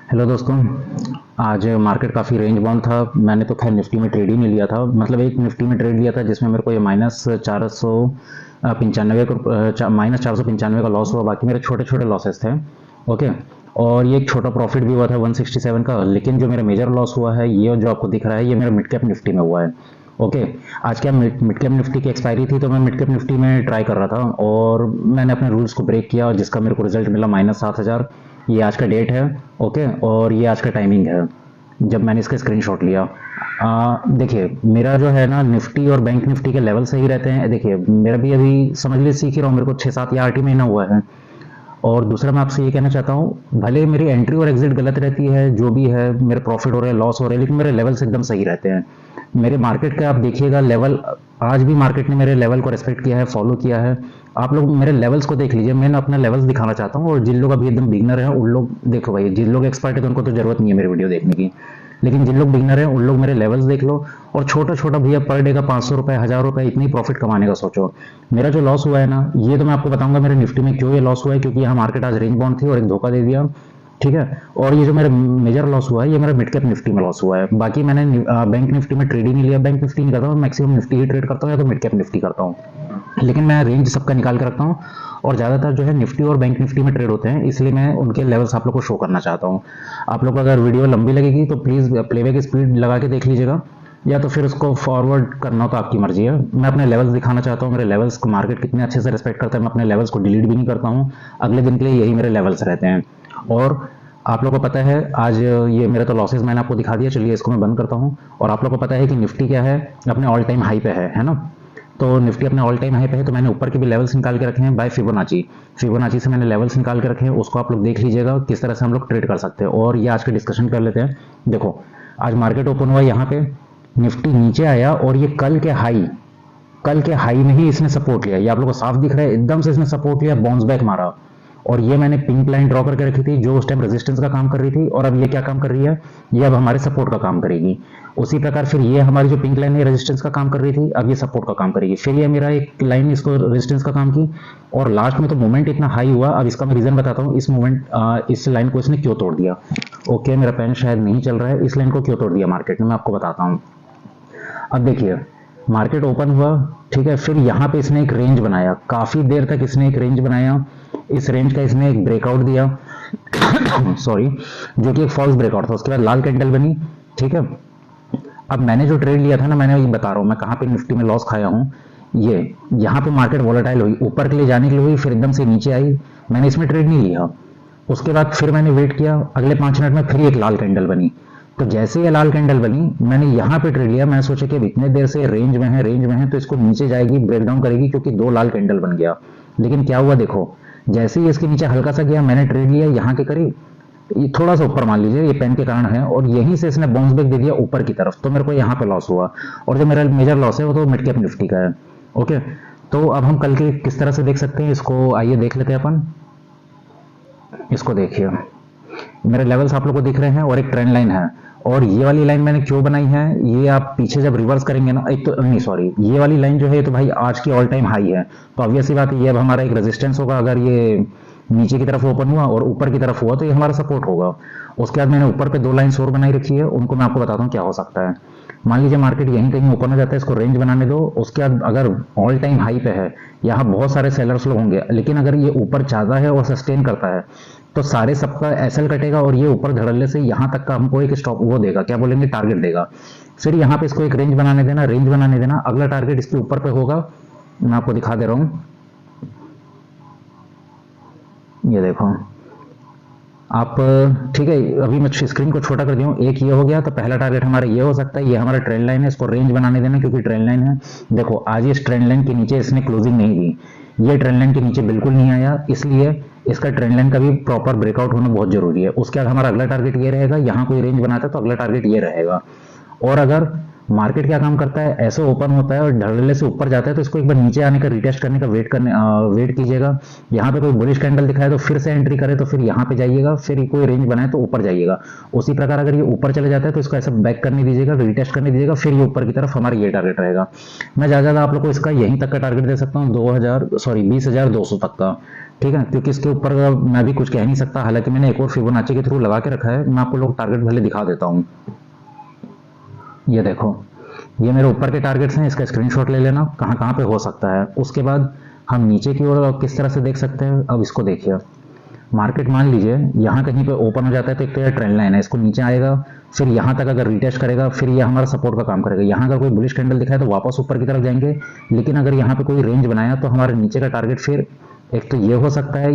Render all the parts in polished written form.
Hello दोस्तों। आज market काफ़ी रेंज बाउंड था। मैंने तो खैर निफ्टी में ट्रेड ही नहीं लिया था, मतलब एक निफ्टी में ट्रेड लिया था जिसमें मेरे को ये माइनस 495 का लॉस हुआ। बाकी मेरे छोटे छोटे लॉसेस थे। ओके। और ये एक छोटा प्रॉफिट भी हुआ था 167 का। लेकिन जो मेरा मेजर लॉस हुआ है, ये जो आपको दिख रहा है, ये मेरा मिड कैप निफ्टी में हुआ है। ओके। आज क्या मिड कैप निफ्टी की एक्सपायरी थी, तो मैं मिड कैप निफ्टी में ट्राई कर रहा था और मैंने अपने रूल्स को ब्रेक किया, और जिसका मेरे को रिजल्ट मिला -7,000। ये आज का डेट है। ओके। और ये आज का टाइमिंग है जब मैंने इसका स्क्रीनशॉट लिया। देखिए, मेरा जो है ना, निफ्टी और बैंक निफ्टी के लेवल सही रहते हैं। देखिए, मेरा भी अभी समझ लीजिए सीख ही रहा हूँ, मेरे को 6 7 या 8 ही महीना हुआ है। और दूसरा मैं आपसे ये कहना चाहता हूँ, भले मेरी एंट्री और एग्जिट गलत रहती है, जो भी है, मेरे प्रॉफिट हो रहे हैं, लॉस हो रहे हैं, लेकिन मेरे लेवल्स एकदम सही रहते हैं। मेरे मार्केट का आप देखिएगा लेवल, आज भी मार्केट ने मेरे लेवल को रेस्पेक्ट किया है, फॉलो किया है। आप लोग मेरे लेवल्स को देख लीजिए, मैंने अपना लेवल्स दिखाना चाहता हूँ। और जिन लोग अभी एकदम बिगनर हैं उन लोग देखो भाई, जिन लोग एक्सपर्ट है तो उनको तो जरूरत नहीं है मेरी वीडियो देखने की, लेकिन जिन लोग बिगनर हैं उन लोग मेरे लेवल्स देख लो। और छोटा छोटा भैया पर डे का 500 रुपये, 1000 रुपये, इतनी ही प्रॉफिट कमाने का सोचो। मेरा जो लॉस हुआ है ना, ये तो मैं आपको बताऊंगा मेरे निफ्टी में क्यों ये लॉस हुआ है, क्योंकि यहाँ मार्केट आज रेंज बाउंड थी और एक धोखा दे दिया। ठीक है। और ये जो मेरा मेजर लॉस हुआ है, ये मेरा मिड कैप निफ्टी में लॉस हुआ है। बाकी मैंने बैंक निफ्टी में ट्रेड ही नहीं लिया, बैंक निफ्टी नहीं करता हूँ, मैक्सिमम निफ्टी ही ट्रेड करता हूँ या तो मिड कैप निफ्टी करता हूँ। लेकिन मैं रेंज सबका निकाल के रखता हूँ, और ज़्यादातर जो है निफ्टी और बैंक निफ्टी में ट्रेड होते हैं, इसलिए मैं उनके लेवल्स आप लोग को शो करना चाहता हूँ। आप लोग को अगर वीडियो लंबी लगेगी तो प्लीज़ प्लेबैक स्पीड लगा के देख लीजिएगा, या तो फिर उसको फॉरवर्ड करना हो तो आपकी मर्जी है। मैं अपने लेवल्स दिखाना चाहता हूँ, मेरे लेवल्स को मार्केट कितने अच्छे से रिस्पेक्ट करता है। मैं अपने लेवल्स को डिलीट भी नहीं करता हूँ, अगले दिन के लिए यही मेरे लेवल्स रहते हैं। और आप लोगों को पता है आज ये मेरे तो लॉसेस मैंने आपको दिखा दिया, चलिए इसको मैं बंद करता हूँ। और आप लोगों को पता है कि निफ्टी क्या है, अपने ऑल टाइम हाई पे है ना। तो निफ्टी अपने ऑल टाइम हाई पे है, तो मैंने ऊपर के भी लेवल्स निकाल के रखे हैं बाय फिबोनाची। फिबोनाची से मैंने लेवल्स निकाल के रखे हैं, उसको आप लोग देख लीजिएगा किस तरह से हम लोग ट्रेड कर सकते हैं। और ये आज का डिस्कशन कर लेते हैं। देखो, आज मार्केट ओपन हुआ यहाँ पे, निफ्टी नीचे आया और ये कल के हाई में ही इसने सपोर्ट लिया। ये आप लोगों को साफ दिख रहा है, एकदम से इसने सपोर्ट लिया, बाउंस बैक मारा। और ये मैंने पिंक लाइन ड्रॉ करके रखी थी, जो उस टाइम रेजिस्टेंस का काम कर रही थी, और अब ये क्या काम कर रही है, ये अब हमारे सपोर्ट का काम करेगी। उसी प्रकार फिर ये हमारी जो पिंक लाइन है रेजिस्टेंस का काम कर रही थी, अब ये सपोर्ट का काम करेगी। फिर ये मेरा एक लाइन इसको रेजिस्टेंस का काम की, और लास्ट में तो मूवमेंट इतना हाई हुआ। अब इसका मैं रीजन बताता हूँ, इस लाइन को इसने क्यों तोड़ दिया। ओके, मेरा पेन शायद नहीं चल रहा है, इस लाइन को क्यों तोड़ दिया मार्केट ने, मैं आपको बताता हूँ। अब देखिए, मार्केट ओपन हुआ, ठीक है, फिर यहाँ पे इसने एक रेंज बनाया, काफी देर तक इसने एक रेंज बनाया। इस रेंज का इसने एक ब्रेकआउट दिया सॉरी, जो कि एक फॉल्स ब्रेकआउट था। उसके बाद लाल कैंडल बनी। ठीक है। अब मैंने जो ट्रेड लिया था ना, मैंने ये बता रहा हूँ मैं कहाँ पे निफ्टी में लॉस खाया हूँ। ये यहाँ पे मार्केट वॉलेटाइल हुई, ऊपर के लिए जाने के लिए हुई, फिर एकदम से नीचे आई, मैंने इसमें ट्रेड नहीं लिया। उसके बाद फिर मैंने वेट किया, अगले 5 मिनट में फिर एक लाल कैंडल बनी। तो जैसे ये लाल कैंडल बनी, मैंने यहाँ पे ट्रेड लिया। मैं सोचा कि अब इतने देर से रेंज में है तो इसको नीचे जाएगी, ब्रेकडाउन करेगी, क्योंकि 2 लाल कैंडल बन गया। लेकिन क्या हुआ देखो, जैसे ही इसके नीचे हल्का सा गया, मैंने ट्रेड लिया यहाँ के करीब, ये थोड़ा सा ऊपर मान लीजिए, ये पेन के कारण है, और यहीं से इसने बाउंस बैक दे दिया ऊपर की तरफ, तो मेरे को यहाँ पे लॉस हुआ। और जो मेरा मेजर लॉस है वो तो मिड कैप निफ्टी का है। ओके। तो अब हम कल के किस तरह से देख सकते हैं इसको, आइए देख लेते हैं अपन। इसको देखिए, मेरे लेवल्स आप लोग को दिख रहे हैं, और एक ट्रेंड लाइन है। और ये वाली लाइन मैंने क्यों बनाई है, ये आप पीछे जब रिवर्स करेंगे ना, एक तो नहीं सॉरी, ये वाली लाइन जो है तो भाई आज की ऑल टाइम हाई है, तो ऑब्वियस सी बात है ये अब हमारा एक रेजिस्टेंस होगा। अगर ये नीचे की तरफ ओपन हुआ और ऊपर की तरफ हुआ तो ये हमारा सपोर्ट होगा। उसके बाद मैंने ऊपर पे 2 लाइन्स और बनाई रखी है, उनको मैं आपको बताता हूँ क्या हो सकता है। मान लीजिए मार्केट यहीं कहीं ओपन हो जाता है, इसको रेंज बनाने दो। उसके बाद अगर ऑल टाइम हाई पे है, यहाँ बहुत सारे सेलर्स लोग होंगे, लेकिन अगर ये ऊपर जाता है और सस्टेन करता है तो सारे सबका एसएल कटेगा, और ये ऊपर धड़ल्ले से यहाँ तक का हमको एक स्टॉप वो देगा, क्या बोलेंगे, टारगेट देगा। फिर यहाँ पे इसको एक रेंज बनाने देना, अगला टारगेट इसके ऊपर पे होगा। मैं आपको दिखा दे रहा हूँ, ये देखो आप, ठीक है। अभी मैं स्क्रीन को छोटा कर दिया हूँ, एक ये हो गया, तो पहला टारगेट हमारा ये हो सकता है, ये हमारा ट्रेंड लाइन है, इसको रेंज बनाने देना, क्योंकि ट्रेंड लाइन है। देखो, आज इस ट्रेंड लाइन के नीचे इसने क्लोजिंग नहीं दी, ये ट्रेंड लाइन के नीचे बिल्कुल नहीं आया, इसलिए इसका ट्रेंड लाइन का भी प्रॉपर ब्रेकआउट होना बहुत जरूरी है। उसके बाद हमारा अगला टारगेट ये रहेगा, यहाँ कोई रेंज बनाता है तो अगला टारगेट ये रहेगा। और अगर मार्केट क्या काम करता है, ऐसे ओपन होता है और ढलने से ऊपर जाता है, तो इसको एक बार नीचे आने का रिटेस्ट करने का वेट कीजिएगा। यहाँ पे कोई बुलिश कैंडल दिखाए तो फिर से एंट्री करे, तो फिर यहाँ पे जाइएगा, फिर कोई रेंज बनाए तो ऊपर जाइएगा। उसी प्रकार अगर ये ऊपर चले जाता है तो इसको ऐसा बैक करने दीजिएगा, रिटेस्ट करने दीजिएगा, फिर ये ऊपर की तरफ हमारा ये टारगेट रहेगा। मैं ज़्यादा आप लोग को इसका यहीं तक का टारगेट दे सकता हूँ, 2000 सॉरी 20,200 तक का। ठीक है, क्योंकि इसके ऊपर मैं भी कुछ कह नहीं सकता। हालांकि मैंने एक और फिबोनाची के थ्रू लगा के रखा है, मैं आपको लोग टारगेट भले दिखा देता हूँ। ये देखो, ये मेरे ऊपर के टारगेट्स हैं, इसका स्क्रीनशॉट ले लेना कहाँ कहाँ पे हो सकता है। उसके बाद हम नीचे की ओर किस तरह से देख सकते हैं, अब इसको देखिए। मार्केट मान लीजिए यहाँ कहीं पे ओपन हो जाता है तो एक तो ये ट्रेंड लाइन है, इसको नीचे आएगा, फिर यहाँ तक अगर रिटेस्ट करेगा, फिर ये हमारा सपोर्ट का काम करेगा। यहाँ अगर कोई बुलिश कैंडल दिखाए तो वापस ऊपर की तरफ जाएंगे, लेकिन अगर यहाँ पे कोई रेंज बनाया तो हमारे नीचे का टारगेट फिर एक तो ये हो सकता है,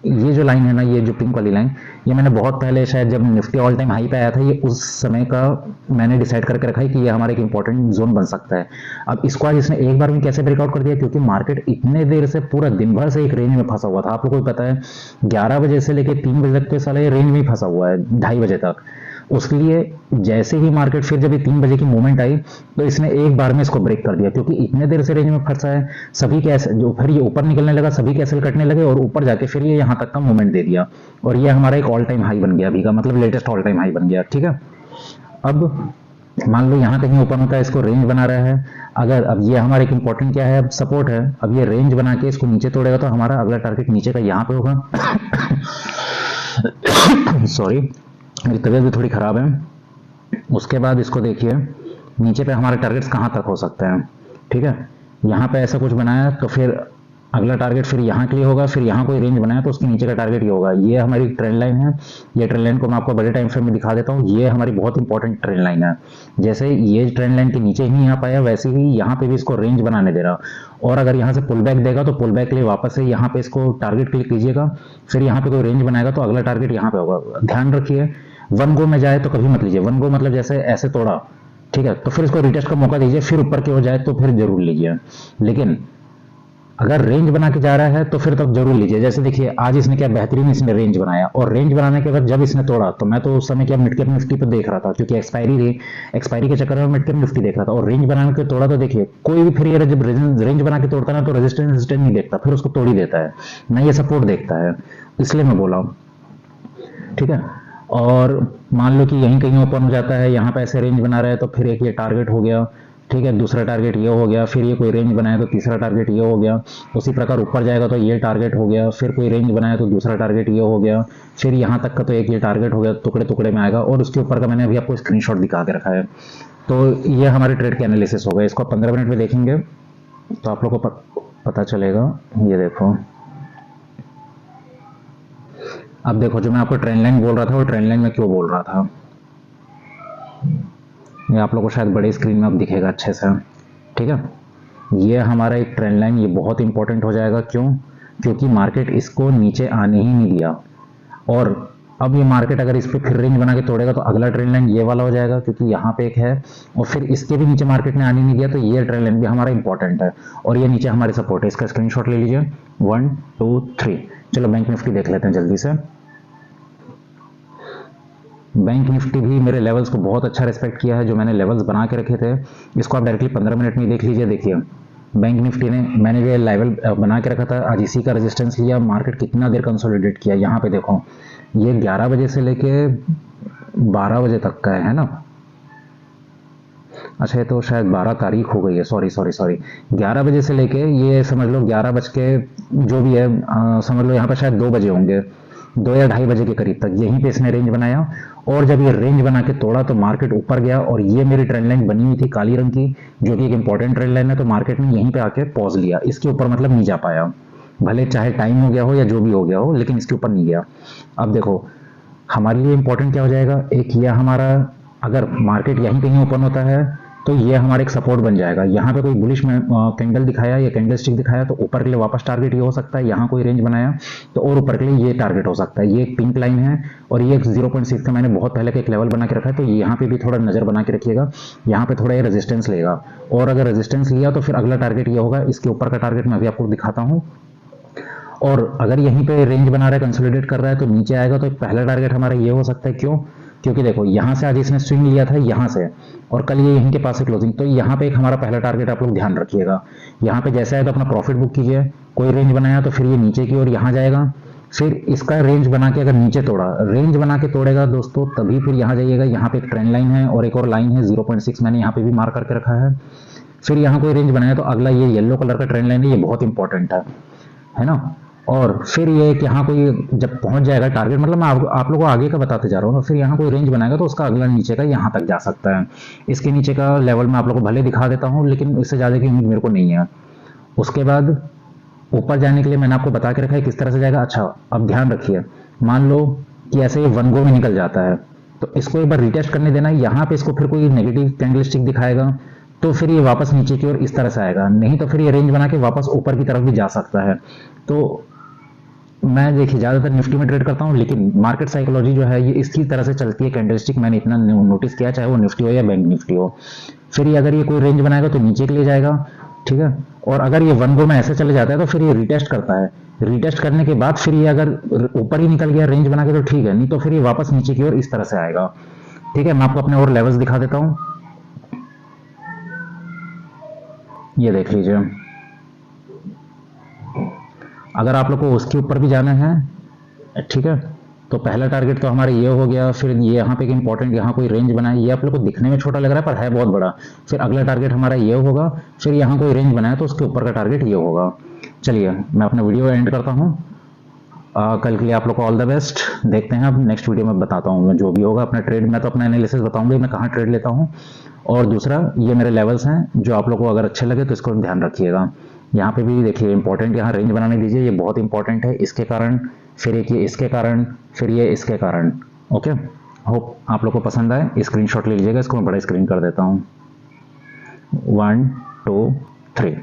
ये जो लाइन है ना, ये जो पिंक वाली लाइन, ये मैंने बहुत पहले शायद जब निफ्टी ऑल टाइम हाई पे आया था, ये उस समय का मैंने डिसाइड करके रखा है कि ये हमारा एक इंपॉर्टेंट जोन बन सकता है। अब इसको आज इसने एक बार में कैसे ब्रेकआउट कर दिया, क्योंकि मार्केट इतने देर से पूरा दिन भर से एक रेंज में फंसा हुआ था। आप लोगों को पता है 11 बजे से लेकर 3 बजे तक तो साला ये रेंज में ही फंसा हुआ है, 2:30 बजे तक। उसके लिए जैसे ही मार्केट फिर जब ये 3 बजे की मूवमेंट आई तो इसने एक बार में इसको ब्रेक कर दिया, क्योंकि इतने देर से रेंज में फंसा है। सभी कैसे जो फिर ये ऊपर निकलने लगा, सभी कैसल कटने लगे और ऊपर जाके फिर ये यहाँ तक का मूवमेंट दे दिया, और ये हमारा एक ऑल टाइम हाई बन गया अभी का, मतलब लेटेस्ट ऑल टाइम हाई बन गया। ठीक है, अब मान लो यहाँ कहीं ओपन होता है, इसको रेंज बना रहा है। अगर अब ये हमारा एक इंपॉर्टेंट क्या है, अब सपोर्ट है। अब ये रेंज बना के इसको नीचे तोड़ेगा तो हमारा अगला टारगेट नीचे का यहाँ पे होगा। सॉरी, मेरी तबीयत भी थोड़ी खराब है। उसके बाद इसको देखिए, नीचे पे हमारे टारगेट्स कहाँ तक हो सकते हैं। ठीक है, यहाँ पे ऐसा कुछ बनाया तो फिर अगला टारगेट फिर यहाँ के लिए होगा, फिर यहाँ कोई रेंज बनाया तो उसके नीचे का टारगेट ये होगा। ये हमारी ट्रेंड लाइन है। ये ट्रेंड लाइन को मैं आपको बड़े टाइम फ्रेम में दिखा देता हूँ। ये हमारी बहुत इंपॉर्टेंट ट्रेंड लाइन है। जैसे ये ट्रेंड लाइन के नीचे ही नहीं आ पाया, वैसे ही यहाँ पे भी इसको रेंज बनाने दे रहा, और अगर यहाँ से पुल बैक देगा तो पुल बैक के लिए वापस से यहाँ पे इसको टारगेट क्लिक कीजिएगा, फिर यहाँ पे कोई रेंज बनाएगा तो अगला टारगेट यहाँ पे होगा। ध्यान रखिए, वन गो में जाए तो कभी मत लीजिए। वन गो मतलब जैसे ऐसे तोड़ा, ठीक है, तो फिर इसको रिटेस्ट का मौका दीजिए, फिर ऊपर की ओर जाए तो फिर जरूर लीजिए। लेकिन अगर रेंज बना के जा रहा है तो फिर तब जरूर लीजिए। जैसे देखिए, आज इसने क्या बेहतरीन इसने रेंज बनाया, और रेंज बनाने के बाद जब इसने तोड़ा तो मैं तो उस समय क्या मिड कैप निफ्टी पे देख रहा था, क्योंकि एक्सपायरी थी, एक्सपायरी के चक्कर में मिड कैप निफ्टी देख रहा था, और रेंज बनाने के तोड़ा तो देखिए, कोई भी फिर ये जब रेंज बना के तोड़ता है ना तो रेजिस्टेंस नहीं देखता, फिर उसको तोड़ ही देता है ना, ये सपोर्ट देखता है। इसलिए मैं बोला हूँ, ठीक है। और मान लो कि यहीं कहीं ओपन हो जाता है, यहाँ पे ऐसे रेंज बना रहा है तो फिर एक ये टारगेट हो गया, ठीक है, दूसरा टारगेट ये हो गया, फिर ये कोई रेंज बनाया तो तीसरा टारगेट ये हो गया। उसी प्रकार ऊपर जाएगा तो ये टारगेट हो गया, फिर कोई रेंज बनाया तो दूसरा टारगेट ये हो गया, फिर यहाँ तक का तो एक ये टारगेट हो गया, टुकड़े टुकड़े में आएगा। और उसके ऊपर का मैंने अभी आपको स्क्रीनशॉट दिखा के रखा है। तो ये हमारे ट्रेड के एनालिसिस हो गए। इसको 15 मिनट में देखेंगे तो आप लोग को पता चलेगा। ये देखो, अब देखो, जो मैं आपको ट्रेंड लाइन बोल रहा था वो ट्रेंड लाइन में क्यों बोल रहा था, ये आप लोगों को शायद बड़े स्क्रीन में अब दिखेगा अच्छे से। ठीक है, ये हमारा एक ट्रेंड लाइन, ये बहुत इंपॉर्टेंट हो जाएगा। क्यों? क्योंकि मार्केट इसको नीचे आने ही नहीं दिया, और अब ये मार्केट अगर इस पर फिर रेंज बना के तोड़ेगा तो अगला ट्रेंड लाइन ये वाला हो जाएगा, क्योंकि यहाँ पे एक है, और फिर इसके भी नीचे मार्केट ने आने नहीं दिया, तो ये ट्रेंड लाइन भी हमारा इंपॉर्टेंट है। और ये नीचे हमारी सपोर्ट है, इसका स्क्रीनशॉट ले लीजिए। 1 2 3। चलो बैंक निफ्टी देख लेते हैं जल्दी से। बैंक निफ्टी भी मेरे लेवल्स को बहुत अच्छा रिस्पेक्ट किया है, जो मैंने लेवल्स बना के रखे थे। इसको आप डायरेक्टली 15 मिनट में देख लीजिए। देखिए, बैंक निफ्टी ने, मैंने जो लेवल बना के रखा था, आज इसी का रेजिस्टेंस लिया, मार्केट कितना देर कंसोलिडेट किया। यहाँ पे देखो, ये 11 बजे से लेके 12 बजे तक का है ना। अच्छा, ये तो शायद 12 तारीख हो गई है, सॉरी 11 बजे से लेके ये समझ लो 11 बज के जो भी है, समझ लो यहाँ पर शायद 2 बजे होंगे, 2 या 2:30 बजे के करीब तक यहीं पे इसने रेंज बनाया। और जब ये रेंज बना के तोड़ा तो मार्केट ऊपर गया, और ये मेरी ट्रेंड लाइन बनी हुई थी काली रंग की, जो कि एक इंपॉर्टेंट ट्रेंड लाइन है। तो मार्केट ने यहीं पे आके पॉज लिया, इसके ऊपर मतलब नहीं जा पाया, भले चाहे टाइम हो गया हो या जो भी हो गया हो, लेकिन इसके ऊपर नहीं गया। अब देखो, हमारे लिए इंपॉर्टेंट क्या हो जाएगा, एक ये हमारा, अगर मार्केट यहीं कहीं ओपन होता है तो ये हमारा एक सपोर्ट बन जाएगा। यहाँ पे कोई बुलिश में कैंडल दिखाया या कैंडल स्टिक दिखाया तो ऊपर के लिए वापस टारगेट ये हो सकता है। यहाँ कोई रेंज बनाया तो और ऊपर के लिए ये टारगेट हो सकता है। ये एक पिंक लाइन है, और ये 0.6 का मैंने बहुत पहले का एक लेवल बना के रखा है, तो यहाँ पे भी थोड़ा नजर बना के रखिएगा। यहाँ पे थोड़ा ये रेजिस्टेंस लेगा, और अगर रेजिस्टेंस लिया तो फिर अगला टारगेट ये होगा। इसके ऊपर का टारगेट मैं अभी आपको दिखाता हूँ। और अगर यहीं पे रेंज बना रहा है, कंसोलिडेट कर रहा है, तो नीचे आएगा तो पहला टारगेट हमारा ये हो सकता है। क्यों? क्योंकि देखो, यहाँ से आज इसने स्विंग लिया था यहाँ से, और कल ये यहीं के पास है क्लोजिंग, तो यहाँ पे एक हमारा पहला टारगेट आप लोग ध्यान रखिएगा। यहाँ पे जैसा है तो अपना प्रॉफिट बुक कीजिए। कोई रेंज बनाया तो फिर ये नीचे की ओर यहाँ जाएगा, फिर इसका रेंज बना के अगर नीचे तोड़ा, रेंज बना के तोड़ेगा दोस्तों, तभी फिर यहाँ जाइएगा। यहाँ पे एक ट्रेंड लाइन है और एक और लाइन है 0.6, मैंने यहाँ पे भी मार्क करके रखा है। फिर यहाँ कोई रेंज बनाया तो अगला ये येलो कलर का ट्रेंड लाइन है, ये बहुत इंपॉर्टेंट है ना। और फिर ये कि यहाँ कोई जब पहुंच जाएगा टारगेट, मतलब मैं आप लोगों को आगे का बताते जा रहा हूँ ना, फिर यहाँ कोई रेंज बनाएगा तो उसका अगला नीचे का यहाँ तक जा सकता है। इसके नीचे का लेवल मैं आप लोगों को भले दिखा देता हूँ, लेकिन इससे ज़्यादा की उम्मीद मेरे को नहीं है। उसके बाद ऊपर जाने के लिए मैंने आपको बता के रखा है किस तरह से जाएगा। अच्छा, अब ध्यान रखिए, मान लो कि ऐसे ये वन गो में निकल जाता है, तो इसको एक बार रिटेस्ट करने देना। यहाँ पे इसको फिर कोई नेगेटिव कैंडलस्टिक दिखाएगा तो फिर ये वापस नीचे की ओर इस तरह से आएगा, नहीं तो फिर ये रेंज बना के वापस ऊपर की तरफ भी जा सकता है। तो मैं देखिए ज़्यादातर निफ्टी में ट्रेड करता हूँ, लेकिन मार्केट साइकोलॉजी जो है ये इसकी तरह से चलती है। कैंडलस्टिक मैंने इतना नोटिस किया, चाहे वो निफ्टी हो या बैंक निफ्टी हो। फिर ये अगर ये कोई रेंज बनाएगा तो नीचे के लिए जाएगा, ठीक है। और अगर ये वन गो में ऐसे चले जाता है तो फिर ये रिटेस्ट करता है। रिटेस्ट करने के बाद फिर ये अगर ऊपर ही निकल गया रेंज बना के तो ठीक है, नहीं तो फिर ये वापस नीचे की ओर इस तरह से आएगा, ठीक है। मैं आपको अपने और लेवल्स दिखा देता हूँ, ये देख लीजिए। अगर आप लोग को उसके ऊपर भी जाना है, ठीक है, तो पहला टारगेट तो हमारा ये हो गया। फिर ये यहाँ पे इंपॉर्टेंट, यहाँ कोई रेंज बनाए, ये आप लोग को दिखने में छोटा लग रहा है पर है बहुत बड़ा। फिर अगला टारगेट हमारा ये होगा, फिर यहाँ कोई रेंज बनाया तो उसके ऊपर का टारगेट ये होगा। चलिए मैं अपना वीडियो एंड करता हूँ। कल के लिए आप लोग को ऑल द बेस्ट। देखते हैं अब नेक्स्ट वीडियो में बताता हूँ मैं जो भी होगा अपना ट्रेड। मैं तो अपना एनालिसिस बताऊंगा मैं कहाँ ट्रेड लेता हूँ। और दूसरा, ये मेरे लेवल्स हैं जो आप लोग को अगर अच्छे लगे तो इसको ध्यान रखिएगा। यहाँ पे भी देखिए इंपॉर्टेंट, यहाँ रेंज बनाने दीजिए, ये बहुत इंपॉर्टेंट है। इसके कारण, फिर एक ये इसके कारण, फिर ये इसके कारण। ओके, होप आप लोग को पसंद आए। स्क्रीनशॉट ले लीजिएगा, इसको मैं बड़ा स्क्रीन कर देता हूँ। 1 2 3।